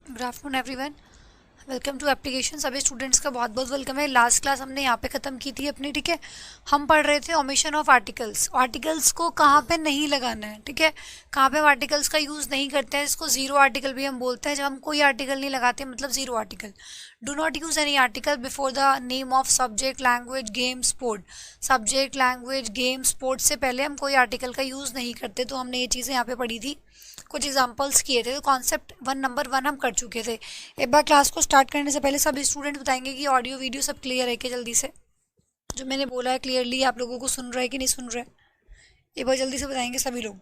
Good afternoon everyone. Welcome to application. सभी students का बहुत बहुत वेलकम है। लास्ट क्लास हमने यहाँ पे ख़त्म की थी अपनी, ठीक है। हम पढ़ रहे थे ओमिशन ऑफ आर्टिकल्स। आर्टिकल्स को कहाँ पे नहीं लगाना है, ठीक है, कहाँ पे हम आर्टिकल्स का यूज़ नहीं करते हैं। इसको जीरो आर्टिकल भी हम बोलते हैं। जब हम कोई आर्टिकल नहीं लगाते मतलब zero article. Do not use any article before the name of subject, language, game, sport. Subject, language, game, sport से पहले हम कोई आर्टिकल का यूज़ नहीं करते। तो हमने ये चीज़ें यहाँ पे पढ़ी थी, कुछ एग्जांपल्स किए थे। तो कॉन्सेप्ट वन नंबर वन हम कर चुके थे। एक बार क्लास को स्टार्ट करने से पहले सभी स्टूडेंट बताएंगे कि ऑडियो वीडियो सब क्लियर है कि जल्दी से जो मैंने बोला है क्लियरली आप लोगों को सुन रहा है कि नहीं सुन रहा है। एक बार जल्दी से बताएंगे सभी लोग,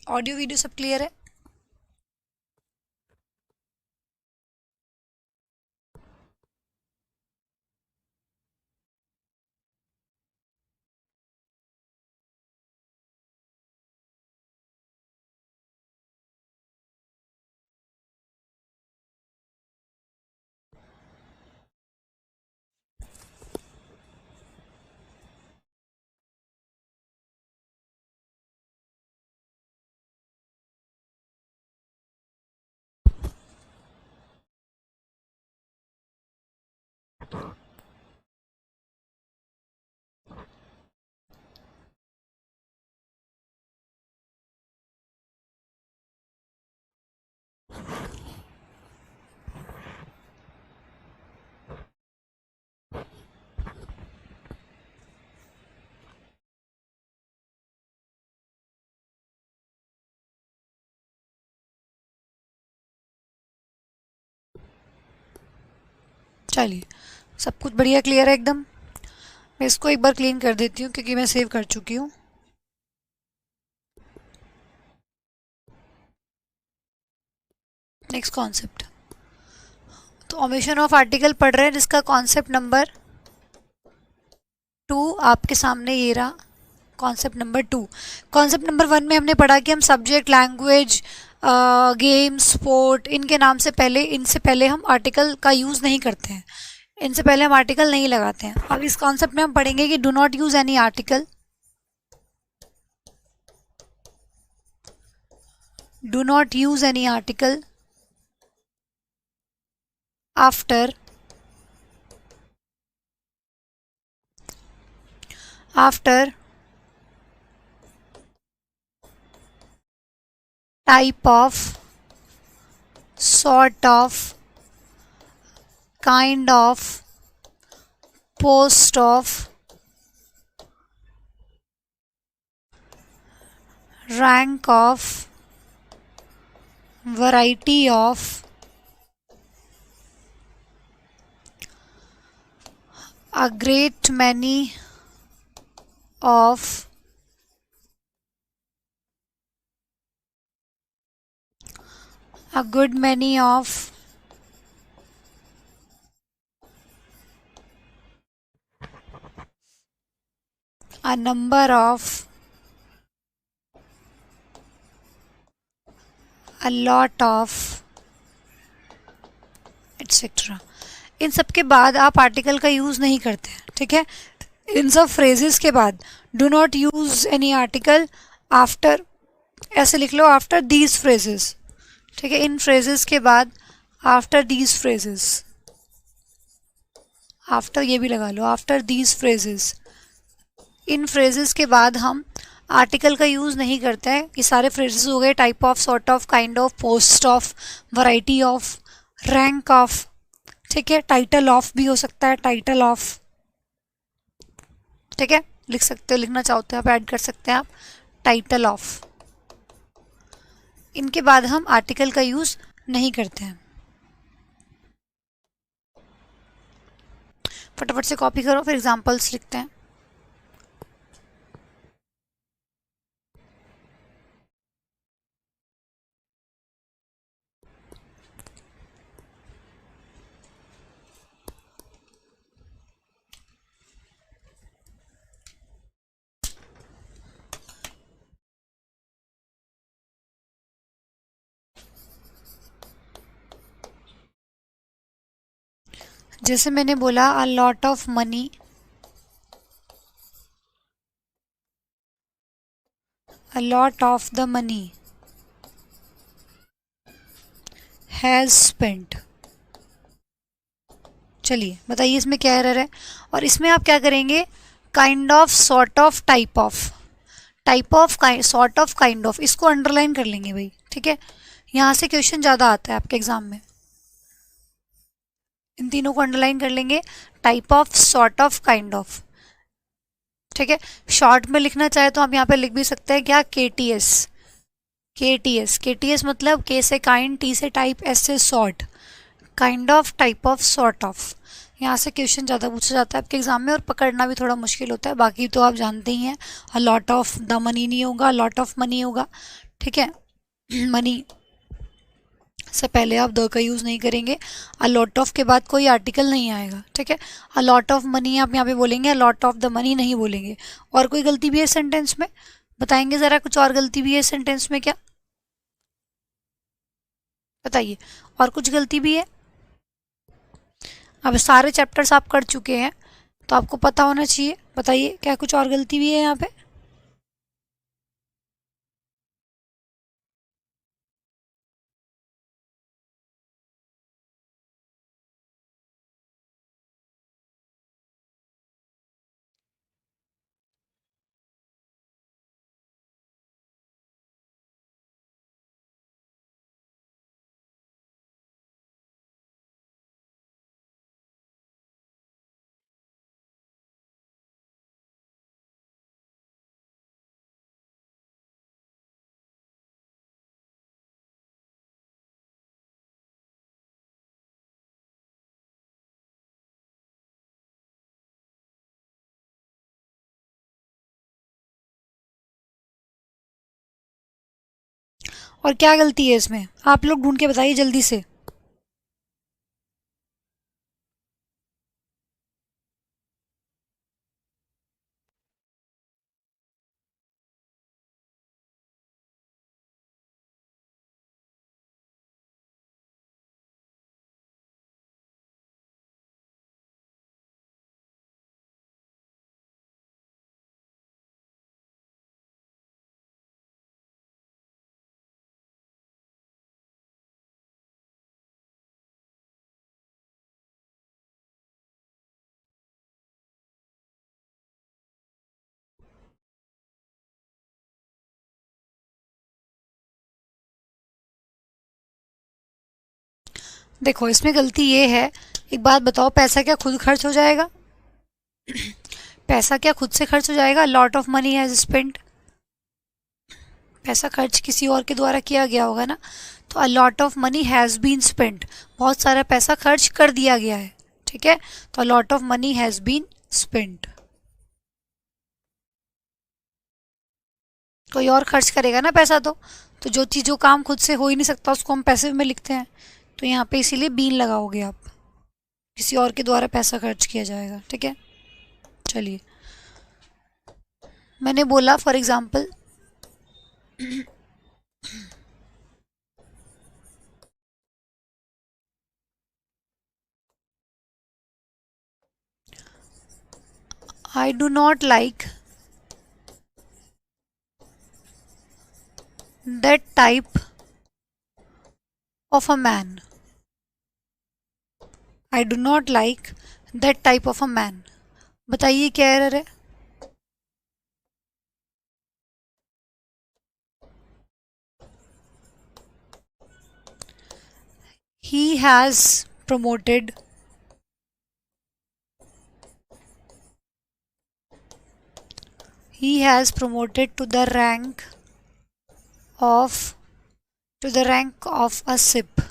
ऑडियो वीडियो सब क्लियर है। चलिए, सब कुछ बढ़िया क्लियर है एकदम। मैं इसको एक बार क्लीन कर देती हूँ क्योंकि मैं सेव कर चुकी हूँ। नेक्स्ट कॉन्सेप्ट, तो ओमिशन ऑफ आर्टिकल पढ़ रहे हैं जिसका कॉन्सेप्ट नंबर 2 आपके सामने ये रहा। Concept number 2। कॉन्सेप्ट नंबर 1 में हमने पढ़ा कि हम सब्जेक्ट, लैंग्वेज, गेम, स्पोर्ट, इनके नाम से पहले, इनसे पहले हम आर्टिकल का यूज़ नहीं करते हैं। इनसे पहले हम आर्टिकल नहीं लगाते हैं। अब इस कॉन्सेप्ट में हम पढ़ेंगे कि do not use any article, do not use any article after after type of, sort of, kind of, post of, rank of, variety of, a great many of, a good many of, a number of, a lot of, etc. इन सब के बाद आप article का use नहीं करते हैं, ठीक है। इन सब फ्रेजेस के बाद do not use any article after, ऐसे लिख लो, आफ्टर दीज फ्रेजेस, ठीक है। इन फ्रेजेस के बाद आफ्टर दीज फ्रेजेस, आफ्टर ये भी लगा लो, आफ्टर दीज फ्रेजेस, इन फ्रेजेस के बाद हम आर्टिकल का यूज़ नहीं करते हैं। ये सारे फ्रेजेस हो गए type of, sort of, kind of, post of, variety of, rank of, ठीक है। टाइटल ऑफ भी हो सकता है, टाइटल ऑफ, ठीक है। लिख सकते हो, लिखना चाहते हो आप ऐड कर सकते हैं आप, टाइटल ऑफ। इनके बाद हम आर्टिकल का यूज़ नहीं करते हैं। फटाफट से कॉपी करो, फिर एग्जांपल्स लिखते हैं। जैसे मैंने बोला अ lot of money, a lot of the money has spent. चलिए बताइए इसमें क्या एरर है। और इसमें आप क्या करेंगे, kind of, sort of, type of, type of, sort of, kind of, इसको अंडरलाइन कर लेंगे भाई, ठीक है। यहाँ से क्वेश्चन ज़्यादा आता है आपके एग्जाम में, इन तीनों को अंडरलाइन कर लेंगे, type of, sort of, kind of, ठीक है। शॉर्ट में लिखना चाहे तो आप यहाँ पे लिख भी सकते हैं क्या, के टी एस। के टी एस, के टी एस मतलब के से काइंड, टी से टाइप, एस से sort, kind of, type of, sort of. यहाँ से क्वेश्चन ज़्यादा पूछा जाता है आपके एग्जाम में और पकड़ना भी थोड़ा मुश्किल होता है, बाकी तो आप जानते ही हैं। अ लॉट ऑफ द मनी नहीं होगा, लॉट ऑफ मनी होगा, ठीक है। मनी से पहले आप द का यूज़ नहीं करेंगे। अ लॉट ऑफ के बाद कोई आर्टिकल नहीं आएगा, ठीक है। अ लॉट ऑफ मनी आप यहाँ पे बोलेंगे, अ लॉट ऑफ द मनी नहीं बोलेंगे। और कोई गलती भी है सेंटेंस में, बताएंगे ज़रा, कुछ और गलती भी है सेंटेंस में क्या, बताइए। और कुछ गलती भी है। अब सारे चैप्टर्स आप कर चुके हैं तो आपको पता होना चाहिए, बताइए क्या कुछ और गलती भी है यहाँ पे। और क्या गलती है इसमें, आप लोग ढूंढ के बताइए जल्दी से। देखो इसमें गलती ये है, एक बात बताओ, पैसा क्या खुद खर्च हो जाएगा, पैसा क्या खुद से खर्च हो जाएगा, lot of money has spent, पैसा खर्च किसी और के द्वारा किया गया होगा ना। तो a lot of money has been spent, बहुत सारा पैसा खर्च कर दिया गया है, ठीक है। तो a lot of money has been spent, कोई और खर्च करेगा ना पैसा, तो जो चीज़, जो काम खुद से हो ही नहीं सकता उसको हम पैसे में लिखते हैं। तो यहाँ पे इसीलिए बीन लगाओगे आप, किसी और के द्वारा पैसा खर्च किया जाएगा, ठीक है। चलिए, मैंने बोला for example, I do not like that type of a man, I do not like that type of a man, बताइए क्या एरर है। He has promoted he has promoted of to the rank of a sip।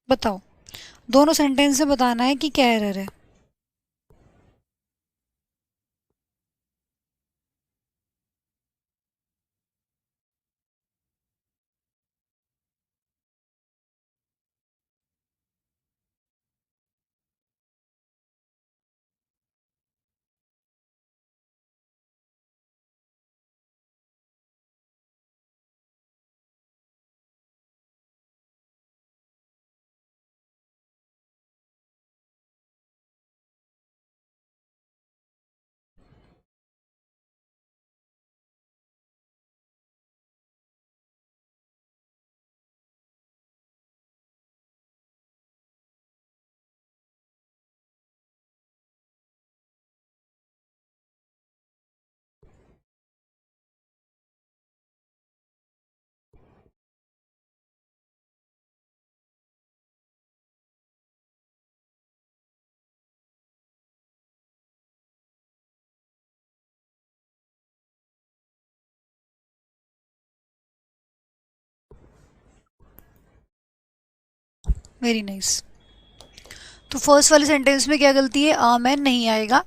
बताओ, दोनों sentence में बताना है कि क्या एरर है। Very nice. तो फर्स्ट वाले सेंटेंस में क्या गलती है? अ मैन नहीं आएगा।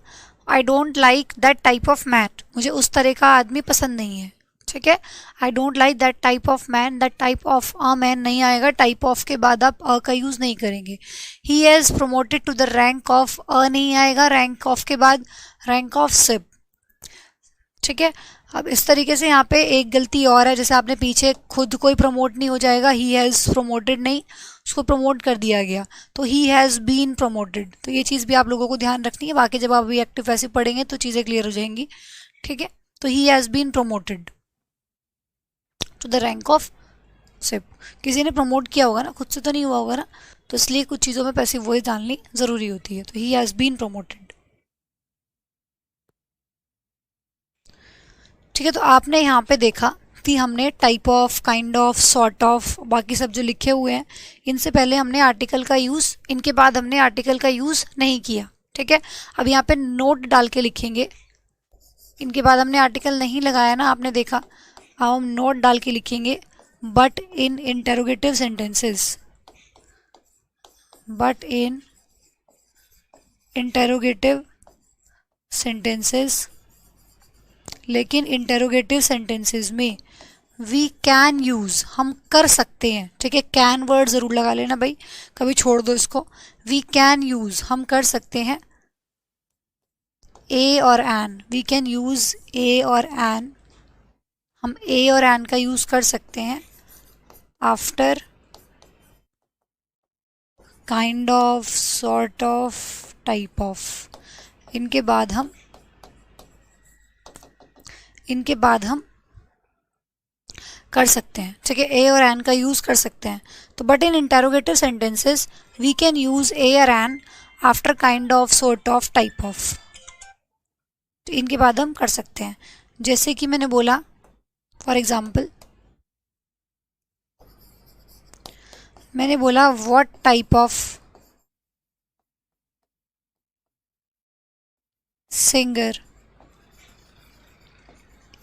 I don't like that type of man, मुझे उस तरह का आदमी पसंद नहीं है। ठीक है, I don't like that type of man, that type of a man नहीं आएगा, टाइप ऑफ के बाद आप अ का यूज़ नहीं करेंगे। He has promoted to the rank of, a नहीं आएगा, रैंक ऑफ के बाद रैंक ऑफ सिप। ठीक है, अब इस तरीके से यहाँ पे एक गलती और है, जैसे आपने पीछे खुद कोई प्रमोट नहीं हो जाएगा, ही हैज़ प्रमोटेड नहीं, उसको प्रमोट कर दिया गया, तो ही हैज़ बीन प्रमोटेड। तो ये चीज़ भी आप लोगों को ध्यान रखनी है, बाकी जब आप अभी एक्टिव ऐसे पढ़ेंगे तो चीज़ें क्लियर हो जाएंगी। ठीक है, तो he has been promoted to the rank of सिप। किसी ने प्रमोट किया होगा ना, खुद से तो नहीं हुआ होगा ना, तो इसलिए कुछ चीज़ों में पैसिव वॉइस डालनी ज़रूरी होती है। तो ही हैज़ बीन प्रमोटेड। ठीक है, तो आपने यहाँ पे देखा कि हमने type of, kind of, sort of, बाकी सब जो लिखे हुए हैं, इनसे पहले हमने आर्टिकल का यूज़, इनके बाद हमने आर्टिकल का यूज़ नहीं किया। ठीक है, अब यहाँ पे नोट डाल के लिखेंगे, इनके बाद हमने आर्टिकल नहीं लगाया ना, आपने देखा। अब हम नोट डाल के लिखेंगे, but in interrogative sentences, but in interrogative sentences, लेकिन इंटेरोगेटिव सेंटेंसेस में वी कैन यूज़, हम कर सकते हैं। ठीक है, कैन वर्ड ज़रूर लगा लेना भाई, कभी छोड़ दो इसको। वी कैन यूज़, हम कर सकते हैं, ए और N, we can use a और एन, हम ए और एन का यूज़ कर सकते हैं after kind of, sort of, type of. इनके बाद हम कर सकते हैं। ठीक है, ए और एन का यूज़ कर सकते हैं। तो but in interrogative sentences we can use a और an after kind of, sort of, type of. तो इनके बाद हम कर सकते हैं, जैसे कि मैंने बोला, फॉर एग्जाम्पल मैंने बोला what type of singer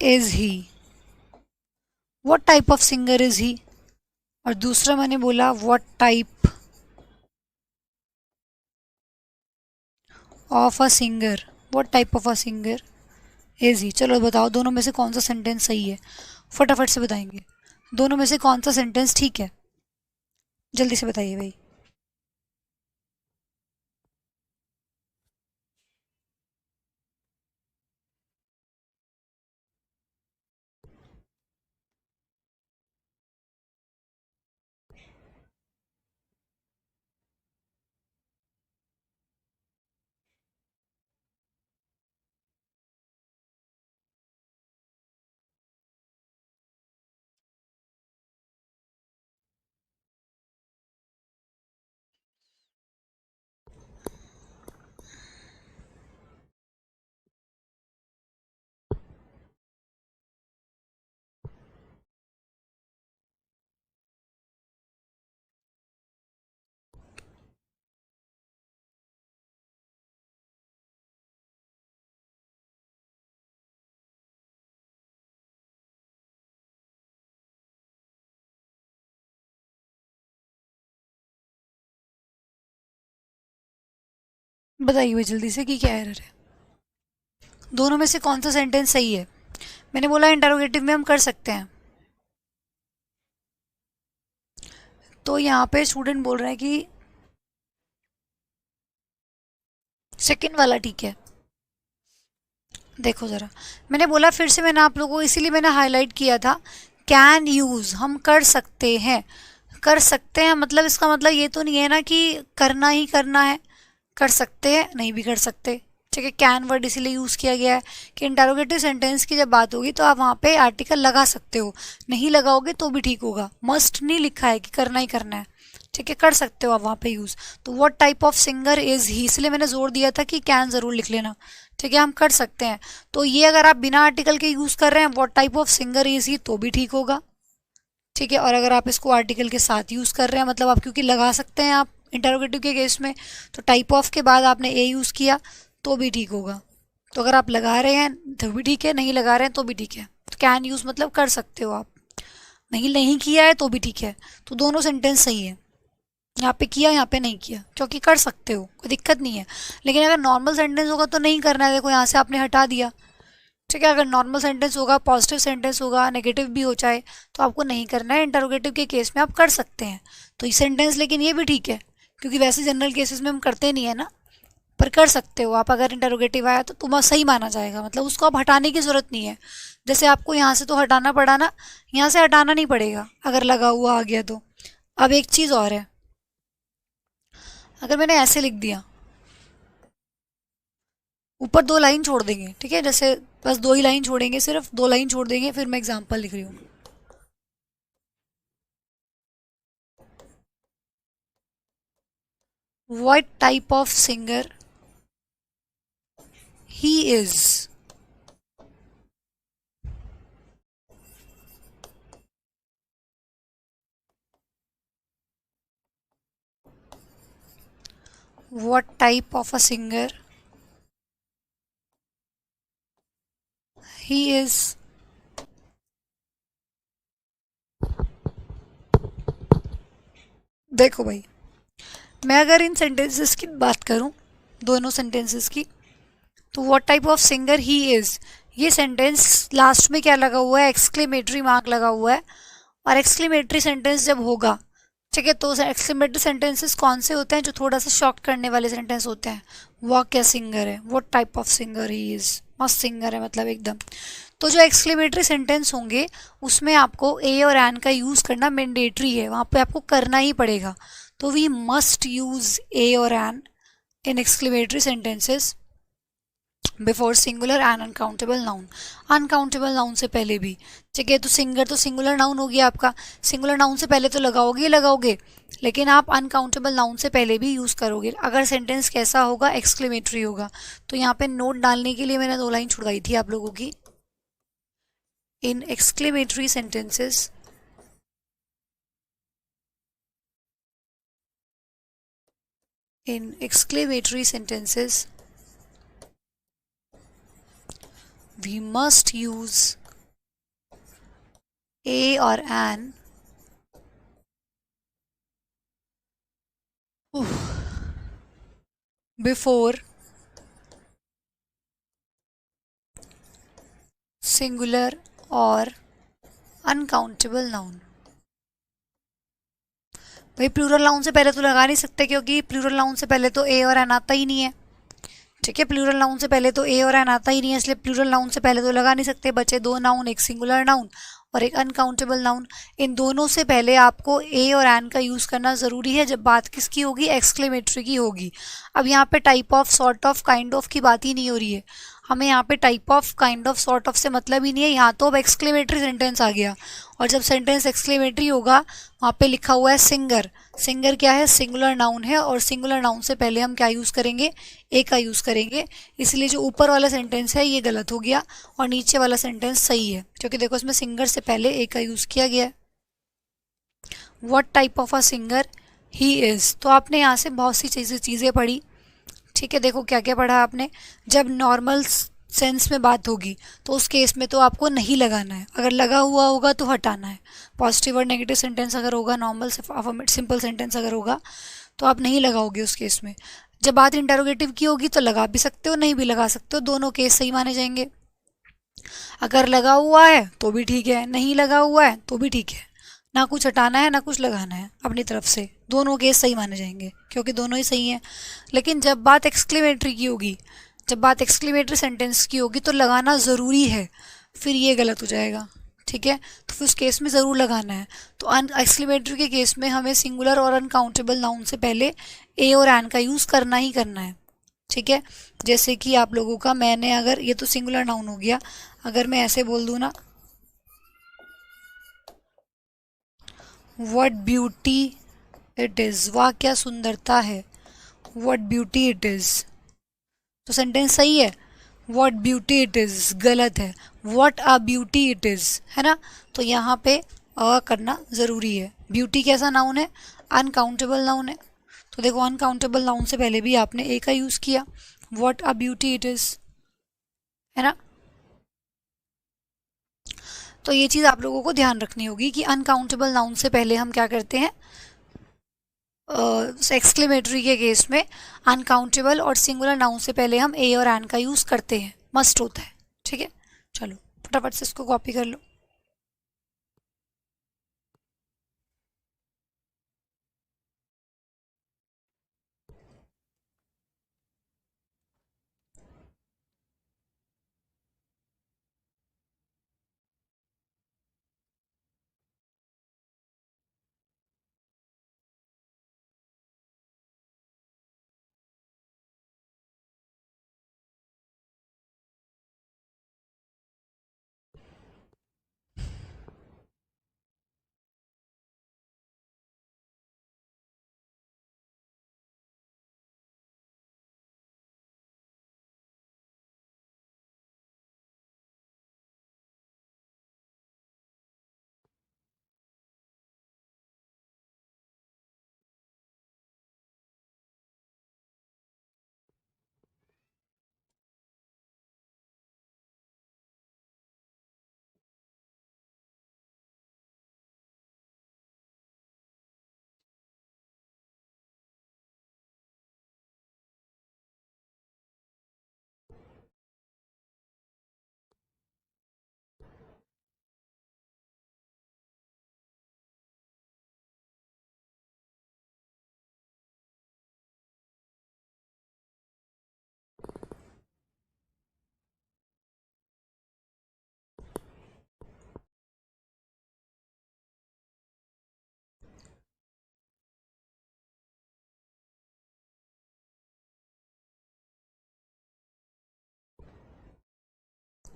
is he, what type of singer is he. और दूसरा मैंने बोला what type of a singer, what type of a singer is he. चलो बताओ दोनों में से कौन सा सेंटेंस सही है, फटाफट से बताएंगे। दोनों में से कौन सा सेंटेंस ठीक है, जल्दी से बताइए भाई। बताइए भाई जल्दी से कि क्या एरर है, दोनों में से कौन सा सेंटेंस सही है। मैंने बोला इंटरोगेटिव में हम कर सकते हैं, तो यहाँ पे स्टूडेंट बोल रहे हैं कि सेकंड वाला ठीक है। देखो ज़रा, मैंने बोला फिर से, मैंने आप लोगों को इसीलिए मैंने हाईलाइट किया था, कैन यूज़, हम कर सकते हैं। कर सकते हैं मतलब इसका मतलब ये तो नहीं है ना कि करना ही करना है, कर सकते हैं नहीं भी कर सकते। ठीक है, कैन वर्ड इसीलिए यूज़ किया गया है कि इंटरोगेटिव सेंटेंस की जब बात होगी तो आप वहाँ पे आर्टिकल लगा सकते हो, नहीं लगाओगे तो भी ठीक होगा, मस्ट नहीं लिखा है कि करना ही करना है। ठीक है, कर सकते हो आप वहाँ पे यूज़। तो what type of singer is he, इसलिए मैंने जोर दिया था कि कैन ज़रूर लिख लेना। ठीक है, हम कर सकते हैं, तो ये अगर आप बिना आर्टिकल के यूज़ कर रहे हैं what type of singer is he तो भी ठीक होगा। ठीक है, और अगर आप इसको आर्टिकल के साथ यूज़ कर रहे हैं, मतलब आप क्योंकि लगा सकते हैं आप इंटरोगेटिव के केस में, तो टाइप ऑफ के बाद आपने ए यूज़ किया तो भी ठीक होगा। तो अगर आप लगा रहे हैं तो भी ठीक है, नहीं लगा रहे हैं तो भी ठीक है। तो कैन यूज़ मतलब कर सकते हो आप, नहीं नहीं किया है तो भी ठीक है। तो दोनों सेंटेंस सही है। यहाँ पे किया, यहाँ पे नहीं किया, क्योंकि कर सकते हो, कोई दिक्कत नहीं है। लेकिन अगर नॉर्मल सेंटेंस होगा तो नहीं करना है। देखो यहाँ से आपने हटा दिया, ठीक है। अगर नॉर्मल सेंटेंस होगा, पॉजिटिव सेंटेंस होगा, नेगेटिव भी हो चाहे, तो आपको नहीं करना है। इंटरोगेटिव के केस में आप कर सकते हैं। तो ये सेंटेंस, लेकिन ये भी ठीक है, क्योंकि वैसे जनरल केसेस में हम करते नहीं है ना, पर कर सकते हो आप। अगर इंटरोगेटिव आया तो तुम्हारा सही माना जाएगा, मतलब उसको आप हटाने की ज़रूरत नहीं है। जैसे आपको यहाँ से तो हटाना पड़ा ना, यहाँ से हटाना नहीं पड़ेगा अगर लगा हुआ आ गया तो। अब एक चीज़ और है, अगर मैंने ऐसे लिख दिया, ऊपर 2 लाइन छोड़ देंगे, ठीक है, जैसे बस 2 ही लाइन छोड़ेंगे, सिर्फ 2 लाइन छोड़ देंगे, फिर मैं एग्जाम्पल लिख रही हूँ। What type of singer he is? What type of a singer he is? देखो भाई, मैं अगर इन सेंटेंसेस की बात करूं, दोनों सेंटेंसेस की, तो what type of singer he is, ये सेंटेंस लास्ट में क्या लगा हुआ है, एक्सक्लेमेटरी मार्क लगा हुआ है। और एक्सक्लेमेटरी सेंटेंस जब होगा, ठीक है, तो एक्सक्लेमेटरी सेंटेंसेस कौन से होते हैं, जो थोड़ा सा शॉक करने वाले सेंटेंस होते हैं। वह क्या सिंगर है, what type of singer he is, मस्त सिंगर है मतलब एकदम। तो जो एक्सक्लेमेटरी सेंटेंस होंगे उसमें आपको ए और एन का यूज़ करना मैंडेटरी है, वहाँ पे आपको करना ही पड़ेगा। तो वी मस्ट यूज ए और an in exclamatory sentences before singular and uncountable noun. Uncountable noun से पहले भी, ठीक है। तो सिंगर तो सिंगुलर नाउन हो गया आपका, सिंगुलर नाउन से पहले तो लगाओगे ही लगाओगे, लेकिन आप अनकाउंटेबल नाउन से पहले भी यूज़ करोगे अगर सेंटेंस कैसा होगा, एक्सक्लेमेटरी होगा। तो यहाँ पे नोट डालने के लिए मैंने 2 लाइन छुड़वाई थी आप लोगों की। In exclamatory sentences in exclamatory sentences we must use a or an before singular or uncountable noun। भाई प्लूरल नाउन से पहले तो लगा नहीं सकते, क्योंकि प्लूरल नाउन से पहले तो ए और एन आता ही नहीं है, ठीक है। प्लूरल नाउन से पहले तो ए और एन आता ही नहीं है, इसलिए प्लूरल नाउन से पहले तो लगा नहीं सकते। बचे 2 नाउन, एक सिंगुलर नाउन और एक अनकाउंटेबल नाउन। इन दोनों से पहले आपको ए और एन का यूज़ करना ज़रूरी है जब बात किसकी होगी, एक्सक्लेमेटरी की होगी। अब यहाँ पे type of, sort of, kind of की बात ही नहीं हो रही है, हमें यहाँ पे type of, kind of, sort of से मतलब ही नहीं है। यहाँ तो अब एक्सक्लेमेटरी सेंटेंस आ गया, और जब सेंटेंस एक्सक्लेमेटरी होगा वहाँ पे लिखा हुआ है सिंगर। सिंगर क्या है, सिंगुलर नाउन है, और सिंगुलर नाउन से पहले हम क्या यूज़ करेंगे, ए का यूज़ करेंगे। इसलिए जो ऊपर वाला सेंटेंस है ये गलत हो गया और नीचे वाला सेंटेंस सही है, क्योंकि देखो इसमें सिंगर से पहले ए का यूज़ किया गया है। What type of a singer he is, तो आपने यहाँ से बहुत सी चीज़ें पढ़ी, ठीक है। देखो क्या क्या पढ़ा आपने। जब नॉर्मल सेंस में बात होगी तो उस केस में तो आपको नहीं लगाना है, अगर लगा हुआ होगा तो हटाना है। पॉजिटिव और नेगेटिव सेंटेंस अगर होगा, नॉर्मल सिंपल सेंटेंस अगर होगा तो आप नहीं लगाओगे उस केस में। जब बात इंटरोगेटिव की होगी तो लगा भी सकते हो, नहीं भी लगा सकते हो, दोनों केस सही माने जाएंगे। अगर लगा हुआ है तो भी ठीक है, नहीं लगा हुआ है तो भी ठीक है, ना कुछ हटाना है ना कुछ लगाना है अपनी तरफ से, दोनों केस सही माने जाएंगे क्योंकि दोनों ही सही हैं। लेकिन जब बात एक्सक्लेमेटरी की होगी, जब बात एक्सक्लेमेटरी सेंटेंस की होगी तो लगाना ज़रूरी है, फिर ये गलत हो जाएगा, ठीक है। तो फिर उस केस में ज़रूर लगाना है। तो एक्सक्लेमेटरी के केस में हमें सिंगुलर और अनकाउंटेबल नाउन से पहले ए और एन का यूज़ करना ही करना है, ठीक है। जैसे कि आप लोगों का, मैंने अगर, ये तो सिंगुलर नाउन हो गया, अगर मैं ऐसे बोल दूँ ना, व्हाट ब्यूटी इट इज़, वाह क्या सुंदरता है, व्हाट ब्यूटी इट इज़, तो सेंटेंस सही है। व्हाट ब्यूटी इट इज़ गलत है, what a beauty it is, है ना। तो यहाँ पे अ करना ज़रूरी है। ब्यूटी कैसा नाउन है, अनकाउंटेबल नाउन है, तो देखो अनकाउंटेबल नाउन से पहले भी आपने ए का यूज़ किया, what a beauty it is, है ना। तो ये चीज़ आप लोगों को ध्यान रखनी होगी कि अनकाउंटेबल नाउन से पहले हम क्या करते हैं, एक्सक्लेमेटरी के केस में अनकाउंटेबल और सिंगुलर नाउन से पहले हम ए और एन का यूज़ करते हैं, मस्ट होता है। ठीक है, चलो फटाफट से इसको कॉपी कर लो।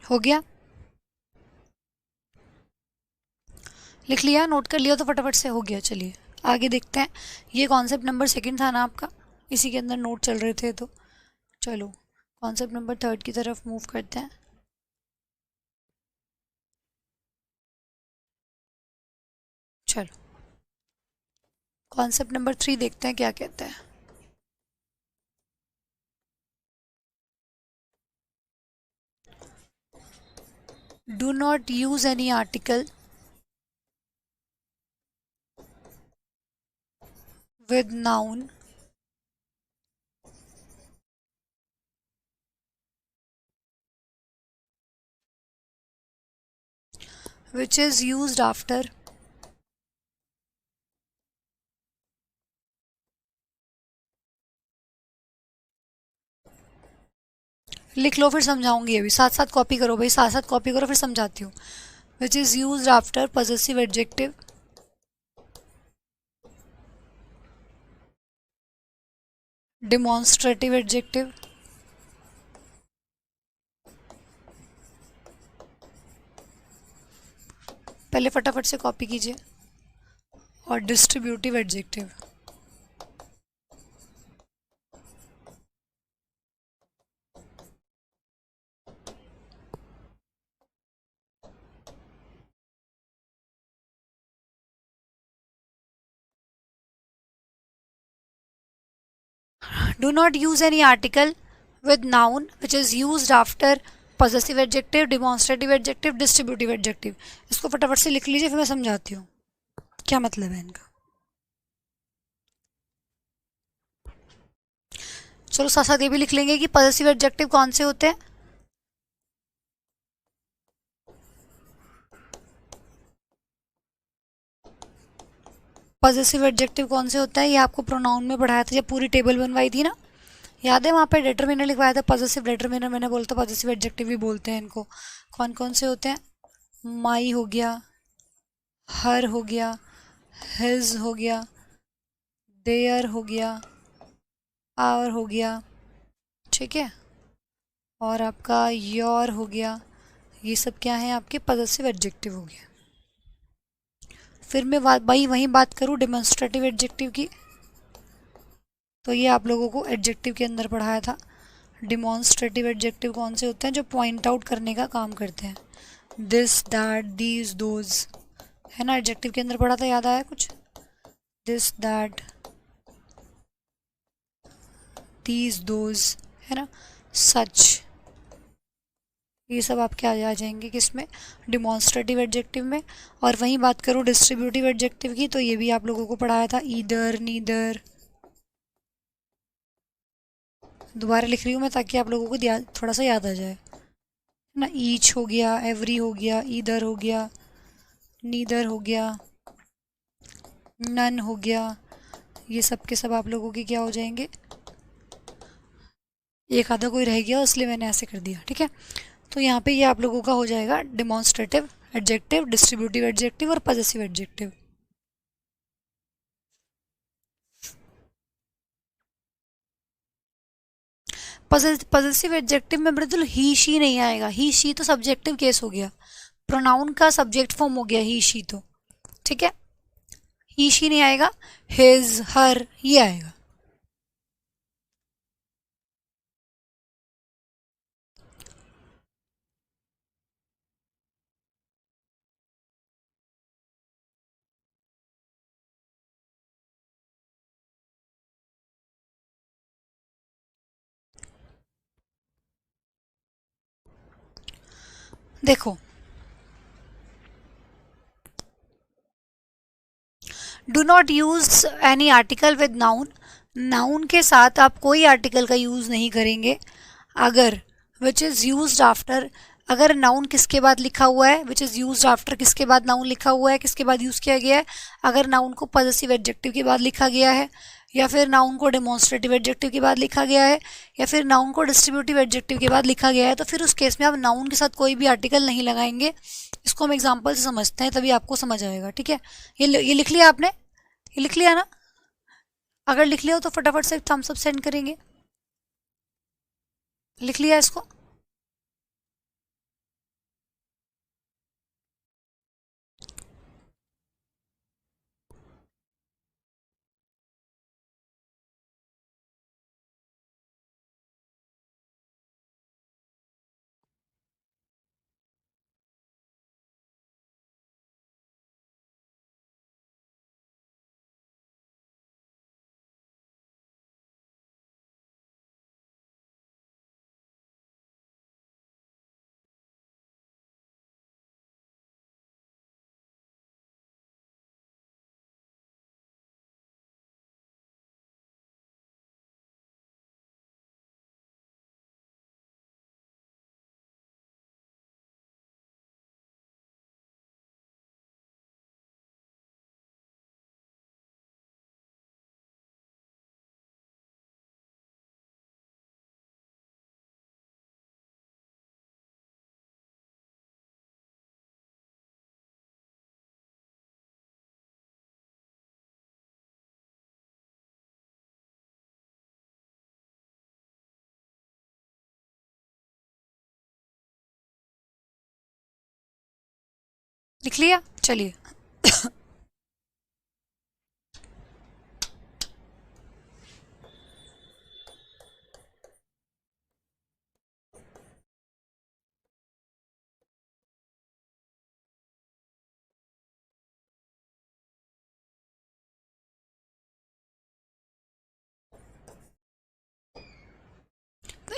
हो गया, लिख लिया, नोट कर लिया तो फटाफट से हो गया। चलिए आगे देखते हैं। ये कॉन्सेप्ट नंबर सेकंड था ना आपका, इसी के अंदर नोट चल रहे थे, तो चलो कॉन्सेप्ट नंबर थर्ड की तरफ मूव करते हैं। चलो कॉन्सेप्ट नंबर 3 देखते हैं क्या कहते हैं। Do not use any article with noun which is used after लिख लो फिर समझाऊंगी, अभी साथ साथ कॉपी करो भाई, साथ साथ कॉपी करो फिर समझाती हूँ। which is used after possessive adjective demonstrative adjective पहले फटाफट से कॉपी कीजिए, और distributive adjective. Do not use any article with noun which is used after possessive adjective, demonstrative adjective, distributive adjective। इसको फटाफट से लिख लीजिए, फिर मैं समझाती हूँ क्या मतलब है इनका। चलो साथ साथ ये भी लिख लेंगे कि पॉजेसिव एडजेक्टिव कौन से होते हैं। पॉजेसिव एडजेक्टिव कौन से होता है, ये आपको प्रोनाउन में पढ़ाया था जब पूरी टेबल बनवाई थी ना, याद है? वहाँ पे डिटरमिनर लिखवाया था, पॉजेसिव डिटरमिनर मैंने बोला था, पॉजेसिव एडजेक्टिव भी बोलते हैं इनको। कौन कौन से होते हैं? माई हो गया, हर हो गया, हिज हो गया, देयर हो गया, आवर हो गया, ठीक है, और आपका योर हो गया। ये सब क्या है? आपके पॉजेसिव एडजेक्टिव हो गया। फिर मैं वही बात करूँ डेमोन्स्ट्रेटिव एडजेक्टिव की, तो ये आप लोगों को एडजेक्टिव के अंदर पढ़ाया था। डिमॉन्स्ट्रेटिव एडजेक्टिव कौन से होते हैं? जो पॉइंट आउट करने का काम करते हैं। दिस, दैट, दीज, दोज, है ना, एडजेक्टिव के अंदर पढ़ा था, याद आया कुछ? दिस, दैट, दीज, दोज, है ना, सच, ये सब आपके आ जाएंगे किसमें, डिमॉन्स्ट्रेटिव एडजेक्टिव में। और वहीं बात करूँ डिस्ट्रीब्यूटिव एडजेक्टिव की, तो ये भी आप लोगों को पढ़ाया था, ईदर, नीदर। दोबारा लिख रही हूँ मैं ताकि आप लोगों को थोड़ा सा याद आ जाए ना। ईच हो गया, एवरी हो गया, ईदर हो गया, नीदर हो गया, नन हो गया, ये सब के सब आप लोगों के क्या हो जाएंगे। एक आधा कोई रह गया इसलिए मैंने ऐसे कर दिया, ठीक है। तो यहाँ पे ये आप लोगों का हो जाएगा डिमॉन्स्ट्रेटिव एडजेक्टिव, डिस्ट्रीब्यूटिव एडजेक्टिव और पजेसिव एडजेक्टिव। पजेसिव एडजेक्टिव में मृदुल ही शी नहीं आएगा, ही शी तो सब्जेक्टिव केस हो गया, प्रोनाउन का सब्जेक्ट फॉर्म हो गया ही शी तो, ठीक है। ही शी नहीं आएगा, हिज, हर, ये आएगा। देखो, do not use any article with noun, noun के साथ आप कोई आर्टिकल का यूज नहीं करेंगे अगर विच इज यूज्ड आफ्टर, अगर नाउन किसके बाद लिखा हुआ है, विच इज यूज्ड आफ्टर किसके बाद नाउन लिखा हुआ है, किसके बाद यूज किया गया है, अगर नाउन को पॉजेसिव एडजेक्टिव के बाद लिखा गया है, या फिर नाउन को डेमोन्स्ट्रेटिव एडजेक्टिव के बाद लिखा गया है, या फिर नाउन को डिस्ट्रीब्यूटिव एडजेक्टिव के बाद लिखा गया है, तो फिर उस केस में आप नाउन के साथ कोई भी आर्टिकल नहीं लगाएंगे। इसको हम एग्जाम्पल से समझते हैं तभी आपको समझ आएगा, ठीक है। ये लिख लिया आपने, ये लिख लिया ना। अगर लिख लिया हो तो फटाफट से थम्स अप सेंड करेंगे। लिख लिया इसको। लिख लिया, चलिए।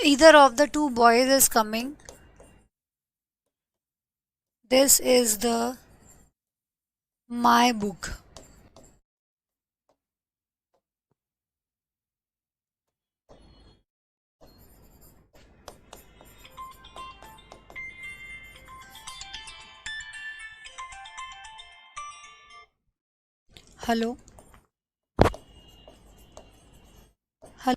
Either of the two boys is coming. This is the my book. Hello, hello.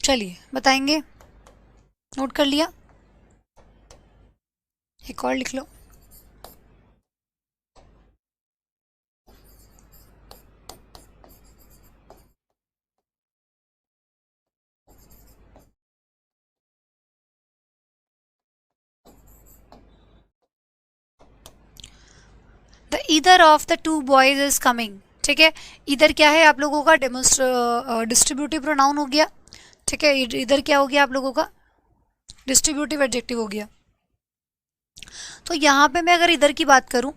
चलिए बताएंगे, नोट कर लिया, एक और लिख लो। The either of the two boys is coming. ठीक है, इधर क्या है आप लोगों का डिस्ट्रीब्यूटिव प्रोनाउन हो गया। ठीक है, इधर क्या हो गया आप लोगों का, डिस्ट्रीब्यूटिव एडजेक्टिव हो गया। तो यहाँ पे मैं अगर इधर की बात करूँ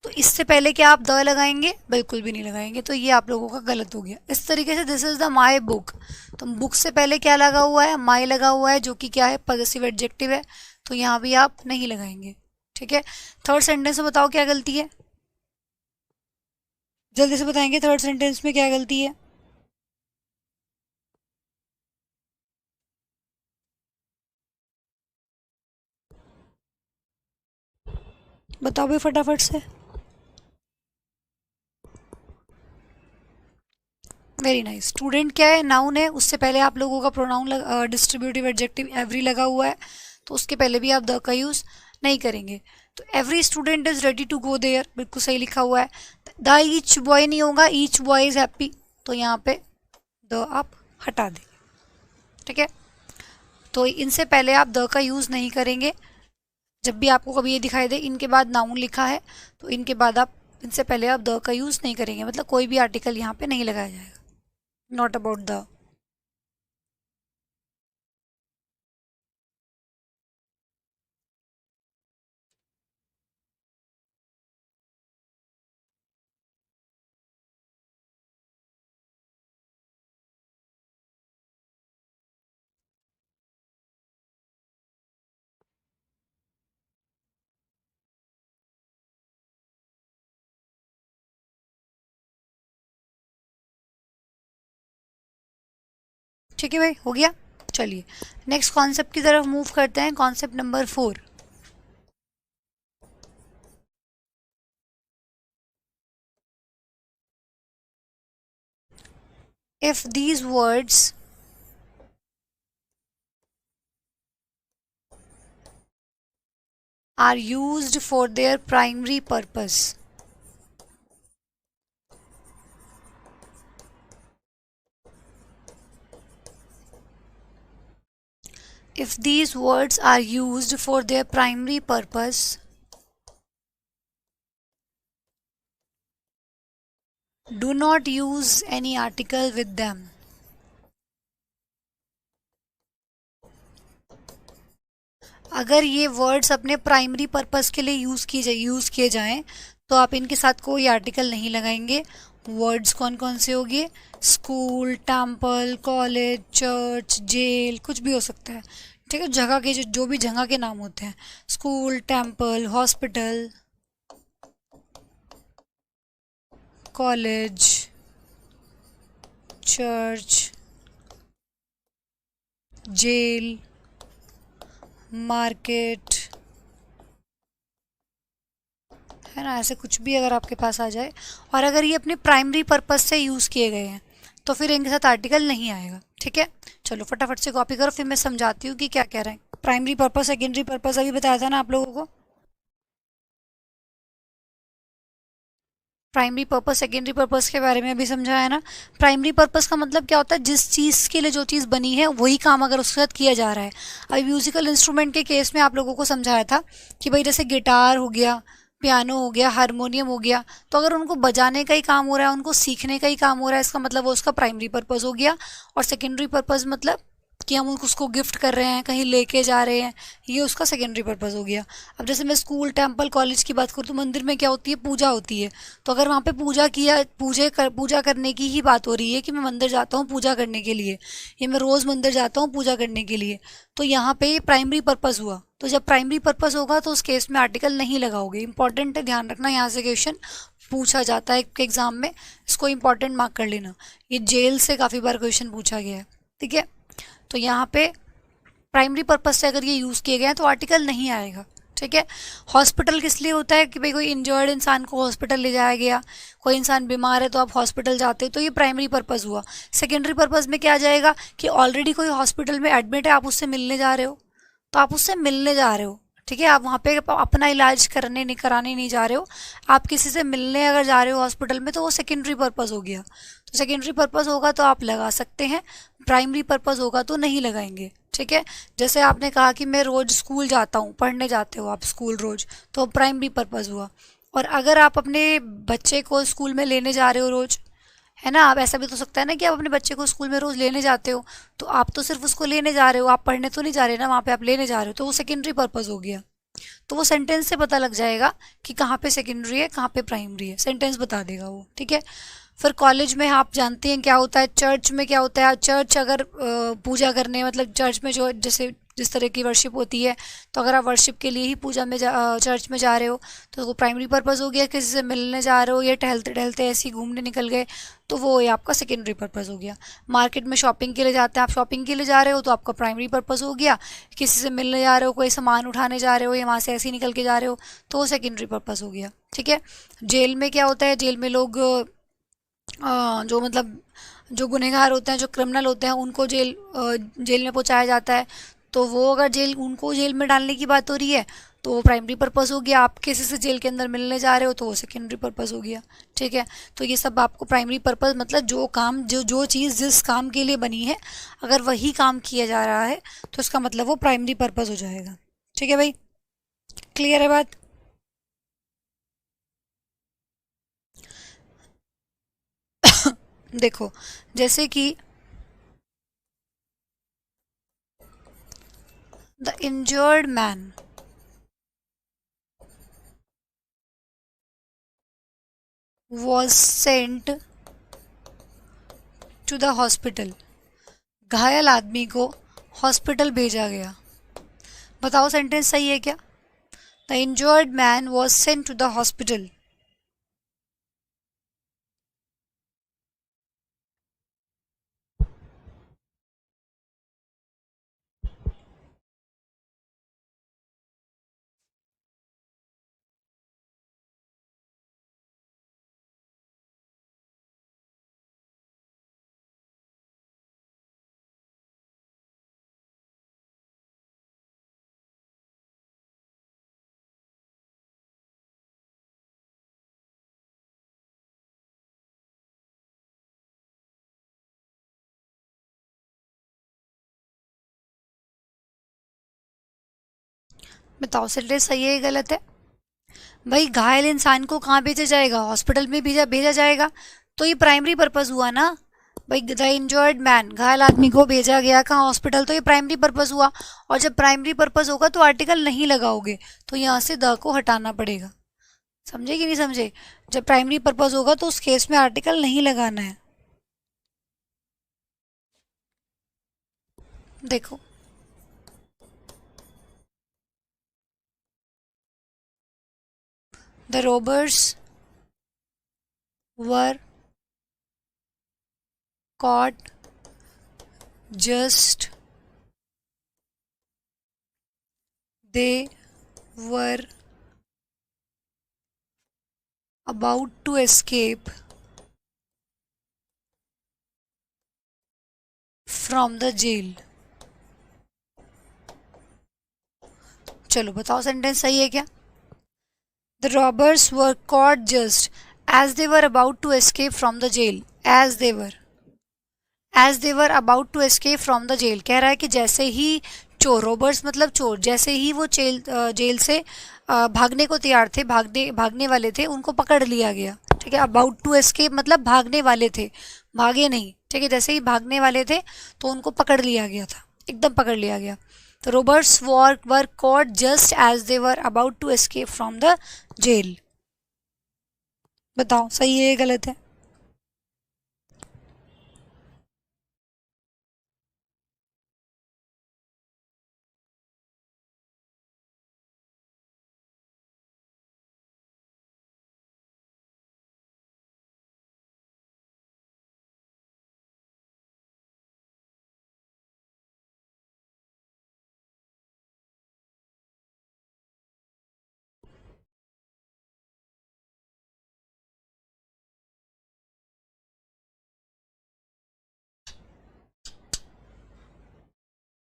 तो इससे पहले क्या आप द लगाएंगे, बिल्कुल भी नहीं लगाएंगे, तो ये आप लोगों का गलत हो गया। इस तरीके से this is the my book, तो बुक से पहले क्या लगा हुआ है, माई लगा हुआ है, जो कि क्या है, पॉजेसिव एडजेक्टिव है, तो यहाँ भी आप नहीं लगाएंगे। ठीक है, थर्ड सेंटेंस में बताओ क्या गलती है, जल्दी से बताएंगे थर्ड सेंटेंस में क्या गलती है। बताओ भाई फटाफट से। Very nice. स्टूडेंट क्या है, नाउन है, उससे पहले आप लोगों का प्रोनाउन डिस्ट्रीब्यूटिव एडजेक्टिव एवरी लगा हुआ है, तो उसके पहले भी आप द का यूज़ नहीं करेंगे। तो every student is ready to go there, बिल्कुल सही लिखा हुआ है। द ईच बॉय नहीं होगा, ईच बॉय इज़ हैप्पी, तो यहाँ पे द आप हटा दें। ठीक है, तो इनसे पहले आप द का यूज़ नहीं करेंगे। जब भी आपको कभी ये दिखाई दे इनके बाद नाउन लिखा है, तो इनके बाद आप, इनसे पहले आप द का यूज़ नहीं करेंगे, मतलब कोई भी आर्टिकल यहाँ पे नहीं लगाया जाएगा, नॉट अबाउट द। ठीक है भाई, हो गया। चलिए नेक्स्ट कॉन्सेप्ट की तरफ मूव करते हैं, concept number 4। If these words are used for their primary purpose, if these words are used for their primary purpose, do not use any article with them. अगर ये वर्ड्स अपने primary purpose के लिए use किए जाएं तो आप इनके साथ कोई आर्टिकल नहीं लगाएंगे। वर्ड्स कौन कौन से होंगे, school, temple, college, church, jail, कुछ भी हो सकता है। ठीक है, जगह के जो भी जगह के नाम होते हैं, school, temple, hospital, college, church, jail, market, है ना, ऐसे कुछ भी अगर आपके पास आ जाए, और अगर ये अपने प्राइमरी पर्पस से यूज़ किए गए हैं तो फिर इनके साथ आर्टिकल नहीं आएगा। ठीक है, चलो फटाफट से कॉपी करो, फिर मैं समझाती हूँ कि क्या कह रहे हैं। प्राइमरी पर्पस, सेकेंडरी पर्पस अभी बताया था ना आप लोगों को। प्राइमरी पर्पस, सेकेंडरी पर्पस के बारे में अभी समझाया ना। प्राइमरी पर्पस का मतलब क्या होता है, जिस चीज़ के लिए जो चीज़ बनी है वही काम अगर उसके साथ किया जा रहा है। अभी म्यूजिकल इंस्ट्रूमेंट के केस में आप लोगों को समझाया था कि भाई जैसे गिटार हो गया, पियानो हो गया, हारमोनियम हो गया, तो अगर उनको बजाने का ही काम हो रहा है, उनको सीखने का ही काम हो रहा है, इसका मतलब वो उसका प्राइमरी पर्पस हो गया। और सेकेंडरी पर्पस मतलब कि हम उसको गिफ्ट कर रहे हैं, कहीं लेके जा रहे हैं, ये उसका सेकेंडरी पर्पस हो गया। अब जैसे मैं स्कूल, टेम्पल, कॉलेज की बात करूँ तो मंदिर में क्या होती है, पूजा होती है। तो अगर वहाँ पे पूजा करने की ही बात हो रही है कि मैं मंदिर जाता हूँ पूजा करने के लिए, या मैं रोज़ मंदिर जाता हूँ पूजा करने के लिए, तो यहाँ पे प्राइमरी पर्पस हुआ। तो जब प्राइमरी पर्पस होगा तो उस केस में आर्टिकल नहीं लगाओगे। इंपॉर्टेंट है, ध्यान रखना, यहाँ से क्वेश्चन पूछा जाता है एग्जाम में, इसको इंपॉर्टेंट मार्क कर लेना। ये जेल से काफ़ी बार क्वेश्चन पूछा गया है। ठीक है, तो यहाँ पे प्राइमरी पर्पस से अगर ये यूज़ किए गए हैं तो आर्टिकल नहीं आएगा। ठीक है। हॉस्पिटल किस लिए होता है कि भाई कोई इंजर्ड इंसान को हॉस्पिटल ले जाया गया, कोई इंसान बीमार है तो आप हॉस्पिटल जाते हो, तो ये प्राइमरी पर्पस हुआ। सेकेंडरी पर्पस में क्या आ जाएगा कि ऑलरेडी कोई हॉस्पिटल में एडमिट है, आप उससे मिलने जा रहे हो, तो आप उससे मिलने जा रहे हो, ठीक है। आप वहाँ पे अपना इलाज करने नहीं कराने नहीं जा रहे हो, आप किसी से मिलने अगर जा रहे हो हॉस्पिटल में, तो वो सेकेंडरी पर्पस हो गया। तो सेकेंडरी पर्पस होगा तो आप लगा सकते हैं, प्राइमरी पर्पस होगा तो नहीं लगाएंगे, ठीक है। जैसे आपने कहा कि मैं रोज स्कूल जाता हूँ, पढ़ने जाते हो आप स्कूल रोज, तो प्राइमरी पर्पस हुआ। और अगर आप अपने बच्चे को स्कूल में लेने जा रहे हो रोज, है ना, आप ऐसा भी तो सकता है ना कि आप अपने बच्चे को स्कूल में रोज लेने जाते हो, तो आप तो सिर्फ उसको लेने जा रहे हो, आप पढ़ने तो नहीं जा रहे ना, वहाँ पे आप लेने जा रहे हो, तो वो सेकेंडरी पर्पस हो गया। तो वो सेंटेंस से पता लग जाएगा कि कहाँ पे सेकेंडरी है कहाँ पे प्राइमरी है, सेंटेंस बता देगा वो, ठीक है। फिर कॉलेज में आप जानते हैं क्या होता है, चर्च में क्या होता है, चर्च अगर पूजा करने, मतलब चर्च में जो जैसे जिस तरह की वर्शिप होती है, तो अगर आप वर्शिप के लिए ही पूजा में चर्च में जा रहे हो, तो वो प्राइमरी पर्पस हो गया। किसी से मिलने जा रहे हो या टहलते टहलते ऐसे ही घूमने निकल गए, तो वो ये आपका सेकेंडरी पर्पस हो गया। मार्केट में शॉपिंग के लिए जाते हैं, आप शॉपिंग के लिए जा रहे हो, तो आपका प्राइमरी पर्पस हो गया। किसी से मिलने जा रहे हो, कोई सामान उठाने जा रहे हो या वहाँ से ऐसे ही निकल के जा रहे हो, तो वो सेकेंडरी पर्पस हो गया, ठीक है। जेल में क्या होता है, जेल में लोग जो मतलब जो गुनहगार होते हैं, जो क्रिमिनल होते हैं, उनको जेल में पहुंचाया जाता है, तो वो अगर उनको जेल में डालने की बात हो रही है, तो वो प्राइमरी पर्पस हो गया। आप किसी से जेल के अंदर मिलने जा रहे हो, तो वो सेकेंडरी पर्पस हो गया, ठीक है। तो ये सब आपको प्राइमरी पर्पस मतलब जो काम जो चीज़ जिस काम के लिए बनी है, अगर वही काम किया जा रहा है, तो इसका मतलब वो प्राइमरी पर्पस हो जाएगा, ठीक है भाई। क्लियर है बात। देखो, जैसे कि the injured man was sent to the hospital, घायल आदमी को हॉस्पिटल भेजा गया। बताओ सेंटेंस सही है क्या। The injured man was sent to the hospital. बताओ सेंटेंस सही है या गलत है। भाई घायल इंसान को कहाँ भेजा जाएगा, हॉस्पिटल में भेजा भेजा जाएगा, तो ये प्राइमरी पर्पस हुआ ना। भाई द इंजर्ड मैन, घायल आदमी को भेजा गया कहाँ, हॉस्पिटल, तो ये प्राइमरी पर्पस हुआ। और जब प्राइमरी पर्पस होगा तो आर्टिकल नहीं लगाओगे, तो यहाँ से द को हटाना पड़ेगा। समझे कि नहीं समझे। जब प्राइमरी पर्पस होगा तो उस केस में आर्टिकल नहीं लगाना है। देखो, the robbers were caught just they were about to escape from the jail। चलो बताओ सेंटेंस सही है क्या। The robbers were caught just as they were about to escape from the jail। As they were about to escape from the jail, कह रहा है कि जैसे ही चोर, रॉबर्स मतलब चोर, जैसे ही वो जेल से भागने को तैयार थे, भागने भागने वाले थे, उनको पकड़ लिया गया, ठीक है। अबाउट टू एस्केप मतलब भागने वाले थे, भागे नहीं, ठीक है। जैसे ही भागने वाले थे तो उनको पकड़ लिया गया था, एकदम पकड़ लिया गया। तो robbers were caught just as they were about to escape from the jail. बताओ सही है या गलत है।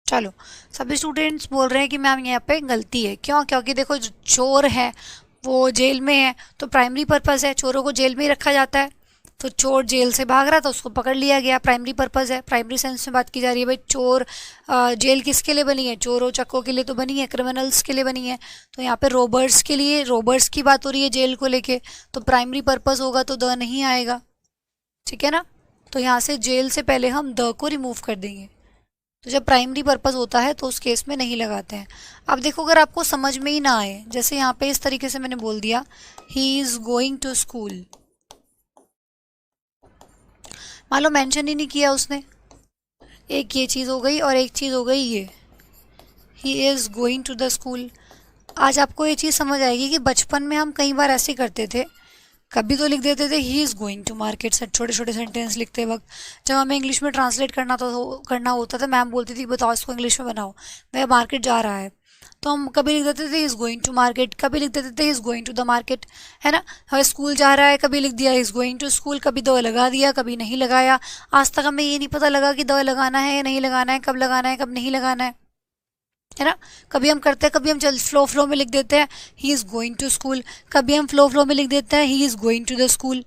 चलो, सभी स्टूडेंट्स बोल रहे हैं कि मैम यहाँ पे गलती है। क्यों? क्योंकि देखो जो चोर है वो जेल में है, तो प्राइमरी पर्पस है, चोरों को जेल में ही रखा जाता है। तो चोर जेल से भाग रहा था, उसको पकड़ लिया गया, प्राइमरी पर्पस है, प्राइमरी सेंस में बात की जा रही है। भाई चोर जेल किसके लिए बनी है? चोरों चक्कों के लिए तो बनी है, क्रिमिनल्स के लिए बनी है। तो यहाँ पे रोबर्स के लिए, रोबर्स की बात हो रही है जेल को लेके, तो प्राइमरी पर्पस होगा तो द नहीं आएगा, ठीक है ना। तो यहाँ से जेल से पहले हम द को रिमूव कर देंगे। तो जब प्राइमरी पर्पस होता है तो उस केस में नहीं लगाते हैं। अब देखो, अगर आपको समझ में ही ना आए, जैसे यहाँ पे इस तरीके से मैंने बोल दिया, he is going to school, मान लो मेंशन ही नहीं किया उसने, एक ये चीज़ हो गई और एक चीज़ हो गई ये, he is going to the school. आज आपको ये चीज़ समझ आएगी कि बचपन में हम कई बार ऐसे करते थे, कभी तो लिख देते थे he is going to market, छोटे छोटे सेंटेंस लिखते वक्त। जब हमें इंग्लिश में ट्रांसलेट करना होता था, मैम बोलती थी बताओ इसको इंग्लिश में बनाओ, वह मार्केट जा रहा है, तो हम कभी लिख देते थे इज़ गोइंग टू मार्केट, कभी लिख देते थे is going to the market, है ना। हमें स्कूल जा रहा है, कभी लिख दिया इज़ गोइंग टू स्कूल, कभी द लगा दिया, कभी नहीं लगाया। आज तक हमें ये नहीं पता लगा कि द लगाना है या नहीं लगाना है, कब लगाना है कब नहीं लगाना है ना। कभी हम करते हैं, कभी हम चल फ्लो में लिख देते हैं he is going to school, कभी हम फ्लो में लिख देते हैं he is going to the school,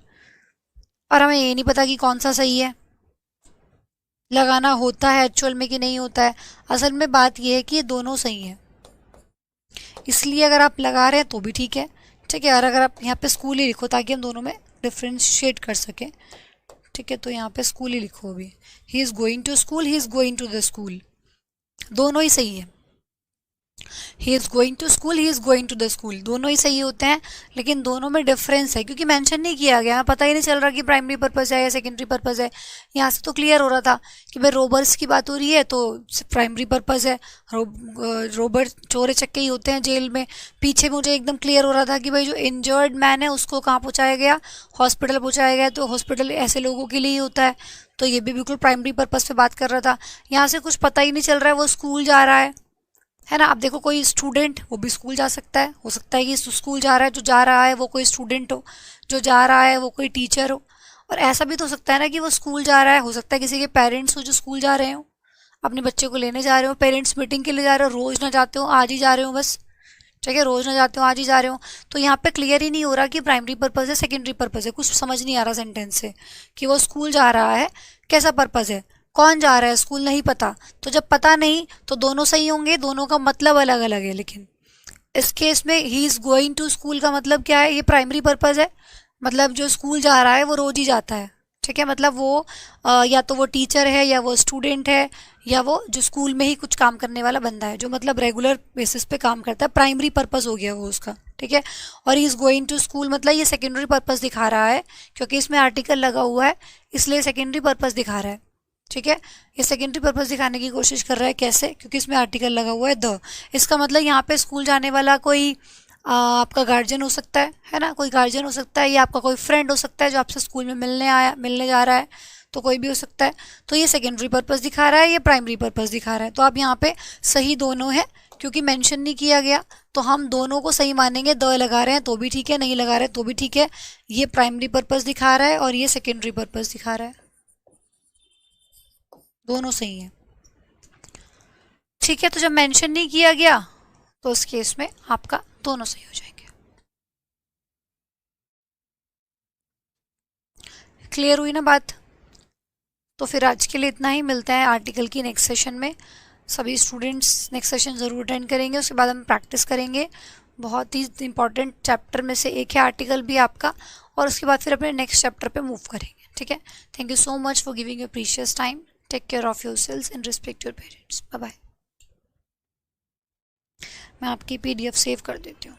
और हमें ये नहीं पता कि कौन सा सही है, लगाना होता है एक्चुअल में कि नहीं होता है। असल में बात यह है कि ये दोनों सही है, इसलिए अगर आप लगा रहे हैं तो भी ठीक है, ठीक है। और अगर आप यहाँ पे स्कूल ही लिखो ताकि हम दोनों में डिफ्रेंशिएट कर सकें, ठीक है, तो यहाँ पे स्कूल ही लिखो अभी, he is going to school, he is going to the school, दोनों ही सही है। He is going to school, he is going to the school, दोनों ही सही होते हैं, लेकिन दोनों में डिफरेंस है क्योंकि मेंशन नहीं किया गया, पता ही नहीं चल रहा कि प्राइमरी पर्पस है या सेकेंडरी पर्पस है। यहाँ से तो क्लियर हो रहा था कि भाई रोबर्स की बात हो रही है तो प्राइमरी पर्पस है, रोबर चोरे चक्के ही होते हैं जेल में। पीछे मुझे एकदम क्लियर हो रहा था कि भाई जो इंजर्ड मैन है उसको कहाँ पहुँचाया गया? हॉस्पिटल पहुँचाया गया, तो हॉस्पिटल ऐसे लोगों के लिए ही होता है, तो ये भी बिल्कुल प्राइमरी पर्पस पे बात कर रहा था। यहाँ से कुछ पता ही नहीं चल रहा है, वो स्कूल जा रहा है ना। अब देखो, कोई स्टूडेंट वो भी स्कूल जा सकता है, हो सकता है कि स्कूल जा रहा है, जो जा रहा है वो कोई स्टूडेंट हो, जो जा रहा है वो कोई टीचर हो, और ऐसा भी तो हो सकता है ना कि वो स्कूल जा रहा है, हो सकता है किसी के पेरेंट्स हो जो स्कूल जा रहे हो, अपने बच्चे को लेने जा रहे हो, पेरेंट्स मीटिंग के लिए जा रहे हो, रोज़ ना जाते हो आज ही जा रहे हो बस, ठीक है, रोज़ ना जाते हो आज ही जा रहे हो। तो यहाँ पे क्लियर ही नहीं हो रहा कि प्राइमरी पर्पज़ है सेकेंडरी पर्पज़ है, कुछ समझ नहीं आ रहा सेंटेंस से कि वो स्कूल जा रहा है, कैसा पर्पज़ है, कौन जा रहा है स्कूल, नहीं पता। तो जब पता नहीं तो दोनों सही होंगे, दोनों का मतलब अलग अलग है। लेकिन इस केस में he is going to school का मतलब क्या है? ये प्राइमरी पर्पज़ है, मतलब जो स्कूल जा रहा है वो रोज़ ही जाता है, ठीक है। मतलब वो या तो वो टीचर है या वो स्टूडेंट है या वो जो स्कूल में ही कुछ काम करने वाला बंदा है, जो मतलब रेगुलर बेसिस पे काम करता है, प्राइमरी पर्पस हो गया वो उसका, ठीक है। और he is going to school मतलब ये सेकेंडरी पर्पस दिखा रहा है, क्योंकि इसमें आर्टिकल लगा हुआ है इसलिए सेकेंडरी पर्पस दिखा रहा है, ठीक है। ये सेकेंडरी पर्पस दिखाने की कोशिश कर रहा है, कैसे? क्योंकि इसमें आर्टिकल लगा हुआ है द। इसका मतलब यहाँ पे स्कूल जाने वाला कोई आपका गार्जियन हो सकता है ना, कोई गार्जियन हो सकता है, या आपका कोई फ्रेंड हो सकता है जो आपसे स्कूल में मिलने जा रहा है, तो कोई भी हो सकता है। तो ये सेकेंडरी पर्पस दिखा रहा है, ये प्राइमरी पर्पस दिखा रहा है। तो आप यहाँ पे सही दोनों है, क्योंकि मेंशन नहीं किया गया तो हम दोनों को सही मानेंगे। द लगा रहे हैं तो भी ठीक है, नहीं लगा रहे हैं तो भी ठीक है। ये प्राइमरी पर्पस दिखा रहा है और ये सेकेंडरी पर्पस दिखा रहा है, दोनों सही है, ठीक है। तो जब मेंशन नहीं किया गया तो उस केस में आपका दोनों सही हो जाएंगे। क्लियर हुई ना बात? तो फिर आज के लिए इतना ही, मिलता है आर्टिकल की नेक्स्ट सेशन में। सभी स्टूडेंट्स नेक्स्ट सेशन ज़रूर अटेंड करेंगे, उसके बाद हम प्रैक्टिस करेंगे। बहुत ही इंपॉर्टेंट चैप्टर में से एक है आर्टिकल भी आपका, और उसके बाद फिर अपने नेक्स्ट चैप्टर पे मूव करेंगे, ठीक है। Thank you so much for giving your precious time. Take care of your selves and respect your parents. Bye bye. मैं आपकी PDF सेव कर देती हूँ।